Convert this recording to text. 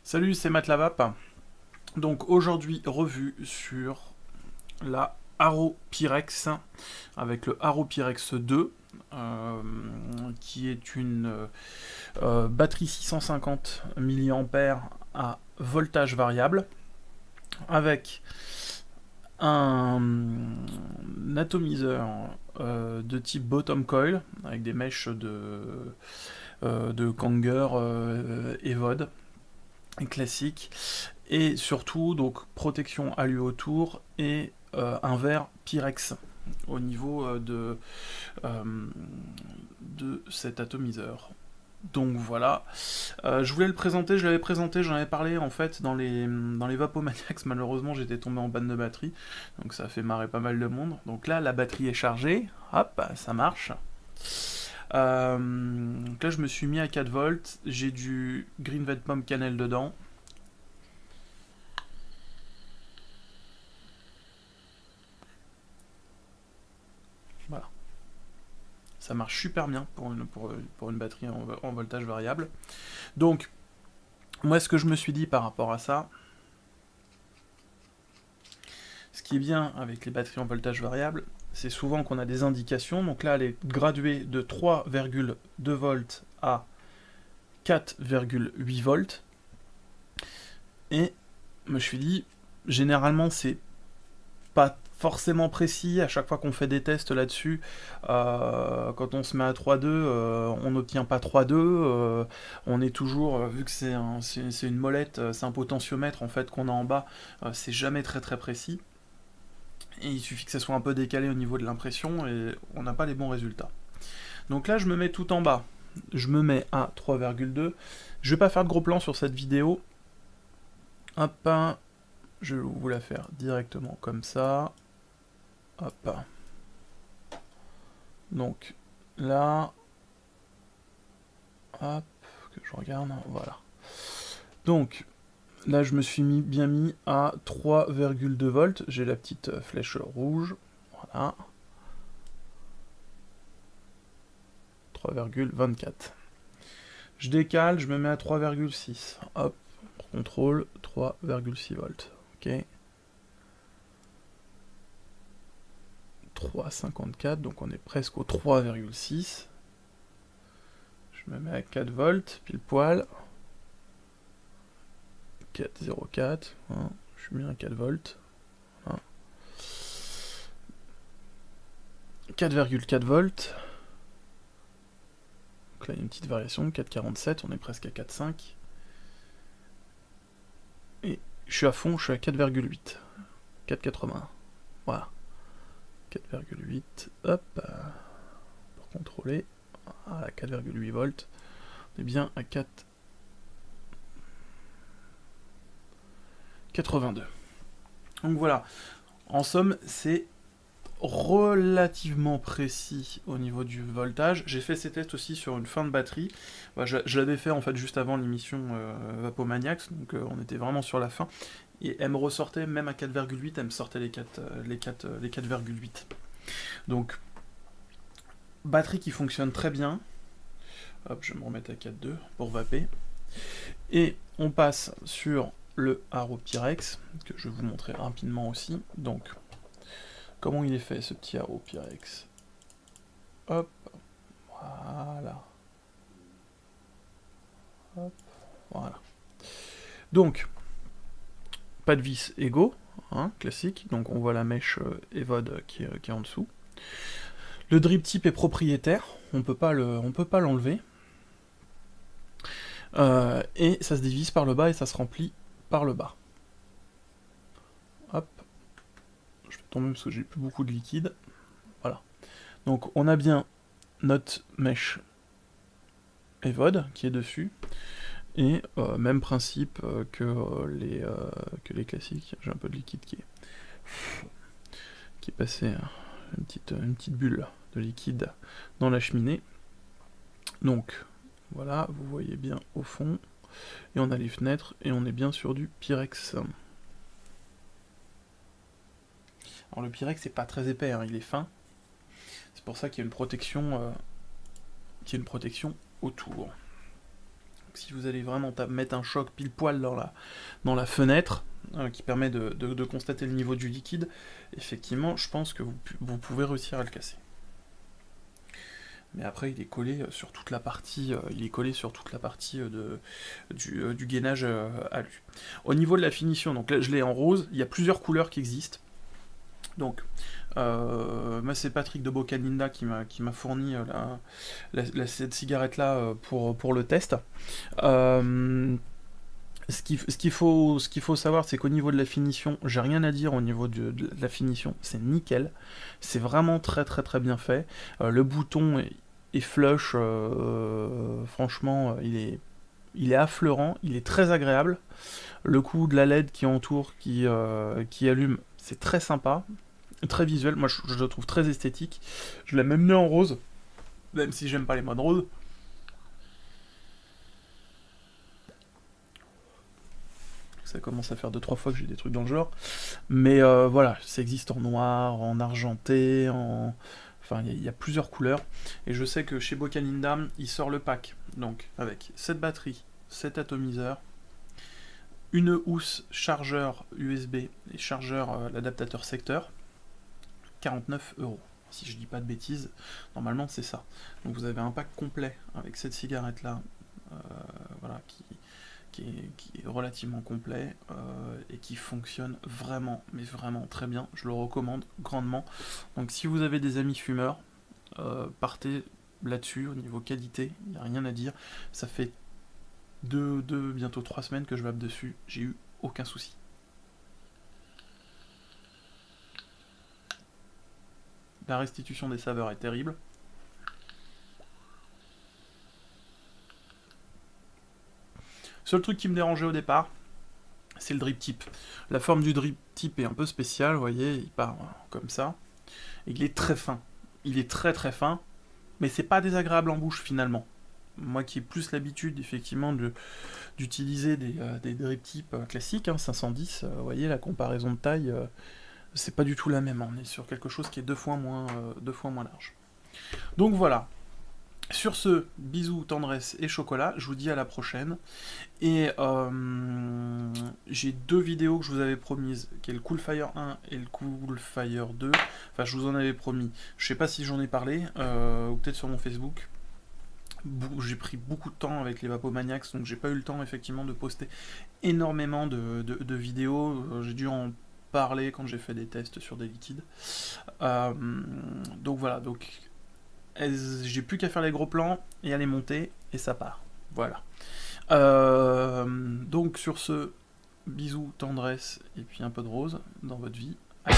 Salut, c'est Matt Lavap. Donc aujourd'hui, revue sur la Haro Pyrex avec le Haro Pyrex 2, qui est une batterie 650 mAh à voltage variable avec un atomiseur de type bottom coil avec des mèches de Kanger Evode classique, et surtout donc protection alu autour et un verre Pyrex au niveau de cet atomiseur. Donc voilà, je voulais le présenter, je l'avais présenté, j'en avais parlé en fait dans les Vapomaniacs. Malheureusement j'étais tombé en panne de batterie, donc ça a fait marrer pas mal de monde. Donc là la batterie est chargée, hop, ça marche. Donc là je me suis mis à 4 volts, j'ai du Green Vet Pump Cannelle dedans. Voilà. Ça marche super bien pour une batterie en voltage variable. Donc, moi ce que je me suis dit par rapport à ça, ce qui est bien avec les batteries en voltage variable, c'est souvent qu'on a des indications. Donc là, elle est graduée de 3,2 volts à 4,8 volts. Et je me suis dit, généralement, c'est pas forcément précis. À chaque fois qu'on fait des tests là-dessus, quand on se met à 3,2, on n'obtient pas 3,2. On est toujours, vu que c'est une molette, c'est un potentiomètre en fait qu'on a en bas, c'est jamais très très précis. Et il suffit que ça soit un peu décalé au niveau de l'impression et on n'a pas les bons résultats. Donc là, je me mets tout en bas. Je me mets à 3,2. Je vais pas faire de gros plans sur cette vidéo. Hop, je vais vous la faire directement comme ça. Hop. Donc là, hop, que je regarde, voilà. Donc là, je me suis bien mis à 3,2 volts. J'ai la petite flèche rouge, voilà. 3,24. Je décale, je me mets à 3,6. Hop, contrôle, 3,6 volts. Ok. 3,54, donc on est presque au 3,6. Je me mets à 4 volts, pile poil. 4,04. Hein, je suis bien à 4 volts. Hein. 4,4 volts. Donc là, il y a une petite variation. 4,47, on est presque à 4,5. Et je suis à fond, je suis à 4,8. 4,81. Voilà. 4,8. Hop. Pour contrôler. À 4,8 volts. On est bien à 4,82. Donc voilà. En somme, c'est relativement précis au niveau du voltage. J'ai fait ces tests aussi sur une fin de batterie. Bah, je l'avais fait en fait juste avant l'émission Vapomaniacs, donc on était vraiment sur la fin. Et elle me ressortait, même à 4,8, elle me sortait les 4,8. Donc, batterie qui fonctionne très bien. Hop, je vais me remettre à 4,2 pour vaper. Et on passe sur le Haro Pyrex, que je vais vous montrer rapidement aussi. Donc, comment il est fait ce petit Haro Pyrex? Hop, voilà. Hop, voilà. Donc, pas de vis égaux, hein, classique. Donc on voit la mèche Evode qui est en dessous. Le drip tip est propriétaire, on peut pas l'enlever. Et ça se divise par le bas et ça se remplit par le bas. Hop. Je vais tomber parce que j'ai plus beaucoup de liquide. Voilà. Donc on a bien notre mèche Evode qui est dessus. Et même principe que les classiques. J'ai un peu de liquide qui est passé, une petite bulle de liquide dans la cheminée. Donc voilà, vous voyez bien au fond. Et on a les fenêtres et on est bien sur du Pyrex. Alors le Pyrex c'est pas très épais, hein, il est fin. C'est pour ça qu'il y a une protection autour. si vous allez vraiment mettre un choc pile poil dans la fenêtre, qui permet de constater le niveau du liquide, effectivement, je pense que vous pouvez réussir à le casser. Mais après, il est collé sur toute la partie, du gainage alu. Au niveau de la finition, donc là je l'ai en rose, il y a plusieurs couleurs qui existent. Donc, moi c'est Patrick de Bocaninda qui m'a fourni cette cigarette-là pour le test. Ce qu'il faut savoir, c'est qu'au niveau de la finition, j'ai rien à dire au niveau de la finition, c'est nickel. C'est vraiment très très très bien fait. Le bouton est flush, franchement, il est affleurant, il est très agréable. Le coup de la LED qui entoure, qui allume, c'est très sympa, très visuel. Moi je le trouve très esthétique. Je l'ai même mis en rose, même si j'aime pas les modes roses. Ça commence à faire 2-3 fois que j'ai des trucs dans le genre. Mais voilà, ça existe en noir, en argenté, enfin il y a plusieurs couleurs. Et je sais que chez Bocaninda, il sort le pack. Donc avec cette batterie, cet atomiseur, une housse chargeur USB et chargeur l'adaptateur secteur, 49 €. Si je dis pas de bêtises, normalement c'est ça. Donc vous avez un pack complet avec cette cigarette là, voilà, qui est relativement complet et qui fonctionne vraiment, mais vraiment très bien. Je le recommande grandement. Donc si vous avez des amis fumeurs, partez là-dessus. Au niveau qualité, il n'y a rien à dire. Ça fait bientôt 3 semaines que je vape dessus. J'ai eu aucun souci. La restitution des saveurs est terrible. Seul truc qui me dérangeait au départ, c'est le drip tip. La forme du drip tip est un peu spéciale, vous voyez, il part comme ça. Et il est très fin. Il est très très fin, mais c'est pas désagréable en bouche finalement. Moi qui ai plus l'habitude effectivement d'utiliser des drip tips classiques, hein, 510, vous voyez la comparaison de taille, c'est pas du tout la même. On est sur quelque chose qui est 2 fois moins large. Donc voilà. Sur ce, bisous, tendresse et chocolat, je vous dis à la prochaine. Et j'ai 2 vidéos que je vous avais promises, qui est le Coolfire 1 et le Coolfire 2. Enfin, je vous en avais promis. Je sais pas si j'en ai parlé, ou peut-être sur mon Facebook. J'ai pris beaucoup de temps avec les Vapomaniacs, donc j'ai pas eu le temps effectivement de poster énormément de vidéos. J'ai dû en parler quand j'ai fait des tests sur des liquides. Donc voilà, donc... j'ai plus qu'à faire les gros plans et à les monter et ça part. Voilà. Donc sur ce, bisous, tendresse et puis un peu de rose dans votre vie. Allez.